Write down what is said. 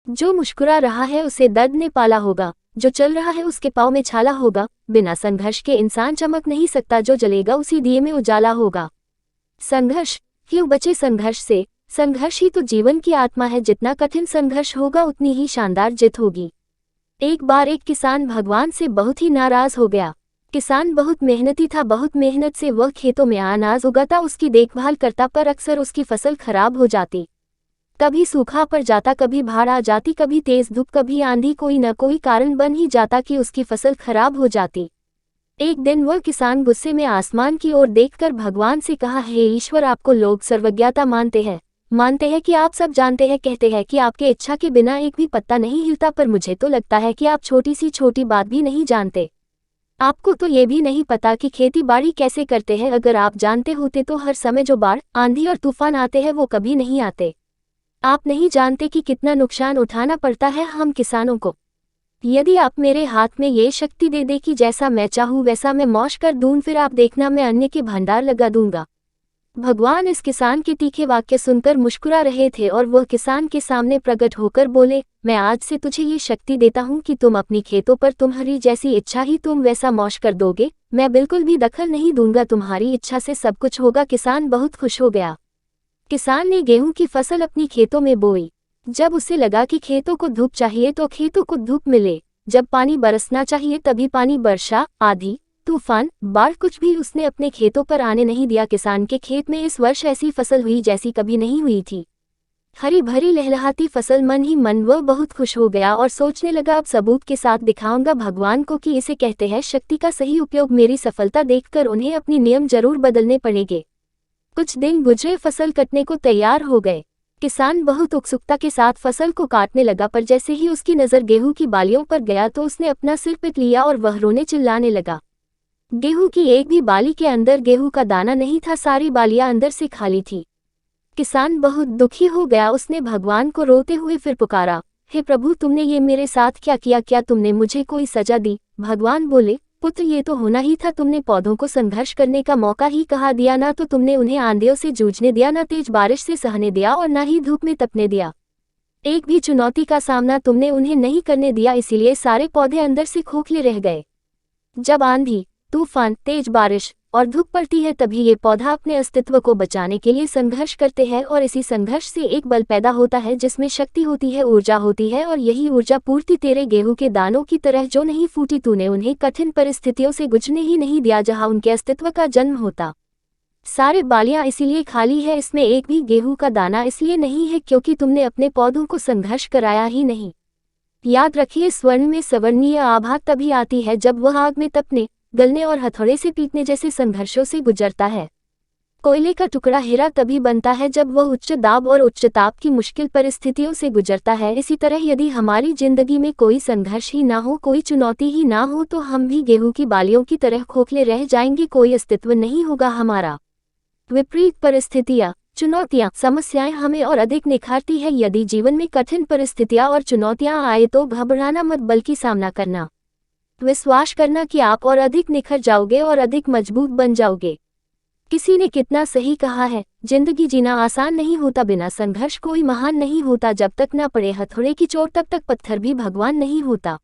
जो मुस्कुरा रहा है उसे दर्द ने पाला होगा, जो चल रहा है उसके पाँव में छाला होगा। बिना संघर्ष के इंसान चमक नहीं सकता, जो जलेगा उसी दिए में उजाला होगा। संघर्ष, क्यों बचे संघर्ष से? संघर्ष ही तो जीवन की आत्मा है। जितना कठिन संघर्ष होगा उतनी ही शानदार जीत होगी। एक बार एक किसान भगवान से बहुत ही नाराज हो गया। किसान बहुत मेहनती था, बहुत मेहनत से वह खेतों में अनाज उगाता, उसकी देखभाल करता, पर अक्सर उसकी फसल खराब हो जाती। कभी सूखा पड़ जाता, कभी बाढ़ आ जाती, कभी तेज धूप, कभी आंधी, कोई न कोई कारण बन ही जाता कि उसकी फसल खराब हो जाती। एक दिन वह किसान गुस्से में आसमान की ओर देखकर भगवान से कहा, हे ईश्वर, आपको लोग सर्वज्ञता मानते हैं कि आप सब जानते हैं, कहते हैं कि आपके इच्छा के बिना एक भी पत्ता नहीं हिलता, पर मुझे तो लगता है कि आप छोटी सी छोटी बात भी नहीं जानते। आपको तो ये भी नहीं पता कि खेती बाड़ी कैसे करते हैं। अगर आप जानते होते तो हर समय जो बाढ़, आंधी और तूफान आते हैं वो कभी नहीं आते। आप नहीं जानते कि कितना नुकसान उठाना पड़ता है हम किसानों को। यदि आप मेरे हाथ में ये शक्ति दे दे कि जैसा मैं चाहूँ वैसा मैं मौज कर दूं, फिर आप देखना मैं अन्न के भंडार लगा दूंगा। भगवान इस किसान के तीखे वाक्य सुनकर मुस्कुरा रहे थे और वह किसान के सामने प्रकट होकर बोले, मैं आज से तुझे ये शक्ति देता हूँ कि तुम अपनी खेतों पर तुम्हारी जैसी इच्छा ही तुम वैसा मौज कर दोगे। मैं बिल्कुल भी दखल नहीं दूंगा, तुम्हारी इच्छा से सब कुछ होगा। किसान बहुत खुश हो गया। किसान ने गेहूं की फसल अपनी खेतों में बोई। जब उसे लगा कि खेतों को धूप चाहिए तो खेतों को धूप मिले, जब पानी बरसना चाहिए तभी पानी बरसा। आंधी, तूफान, बाढ़ कुछ भी उसने अपने खेतों पर आने नहीं दिया। किसान के खेत में इस वर्ष ऐसी फसल हुई जैसी कभी नहीं हुई थी। हरी भरी लहलहाती फसल। मन ही मन वह बहुत खुश हो गया और सोचने लगा, अब सबूत के साथ दिखाऊंगा भगवान को कि इसे कहते हैं शक्ति का सही उपयोग। मेरी सफलता देखकर उन्हें अपनी नियम जरूर बदलने पड़ेंगे। कुछ दिन गुजरे, फसल कटने को तैयार हो गए। किसान बहुत उत्सुकता के साथ फसल को काटने लगा, पर जैसे ही उसकी नज़र गेहूं की बालियों पर गया तो उसने अपना सिर पीट लिया और वह रोने चिल्लाने लगा। गेहूं की एक भी बाली के अंदर गेहूं का दाना नहीं था, सारी बालियां अंदर से खाली थी। किसान बहुत दुखी हो गया। उसने भगवान को रोते हुए फिर पुकारा, हे प्रभु, तुमने ये मेरे साथ क्या किया? क्या तुमने मुझे कोई सजा दी? भगवान बोले, पुत्र, ये तो होना ही था। तुमने पौधों को संघर्ष करने का मौका ही कहाँ दिया? ना तो तुमने उन्हें आंधियों से जूझने दिया, ना तेज बारिश से सहने दिया और ना ही धूप में तपने दिया। एक भी चुनौती का सामना तुमने उन्हें नहीं करने दिया, इसीलिए सारे पौधे अंदर से खोखले रह गए। जब आंधी, तूफान, तेज बारिश और धूप पड़ती है तभी ये पौधा अपने अस्तित्व को बचाने के लिए संघर्ष करते हैं, और इसी संघर्ष से एक बल पैदा होता है जिसमें शक्ति होती है, ऊर्जा होती है, और यही ऊर्जा पूर्ति तेरे गेहूं के दानों की तरह जो नहीं फूटी। तूने उन्हें कठिन परिस्थितियों से गुजरने ही नहीं दिया जहां उनके अस्तित्व का जन्म होता। सारे बालियां इसीलिए खाली है, इसमें एक भी गेहूं का दाना इसलिए नहीं है क्योंकि तुमने अपने पौधों को संघर्ष कराया ही नहीं। याद रखिए, स्वर्ण में सवर्णीय आभा तभी आती है जब वह आग में तपने, गलने और हथौड़े से पीटने जैसे संघर्षों से गुजरता है। कोयले का टुकड़ा हीरा तभी बनता है जब वह उच्च दाब और उच्च ताप की मुश्किल परिस्थितियों से गुजरता है। इसी तरह यदि हमारी जिंदगी में कोई संघर्ष ही ना हो, कोई चुनौती ही ना हो, तो हम भी गेहूं की बालियों की तरह खोखले रह जाएंगे, कोई अस्तित्व नहीं होगा हमारा। विपरीत परिस्थितियां, चुनौतियां, समस्याएं हमें और अधिक निखारती है। यदि जीवन में कठिन परिस्थितियां और चुनौतियां आए तो घबराना मत, बल्कि सामना करना। विश्वास करना कि आप और अधिक निखर जाओगे और अधिक मजबूत बन जाओगे। किसी ने कितना सही कहा है, जिंदगी जीना आसान नहीं होता, बिना संघर्ष कोई महान नहीं होता। जब तक न पड़े हथौड़े की चोट तब तक पत्थर भी भगवान नहीं होता।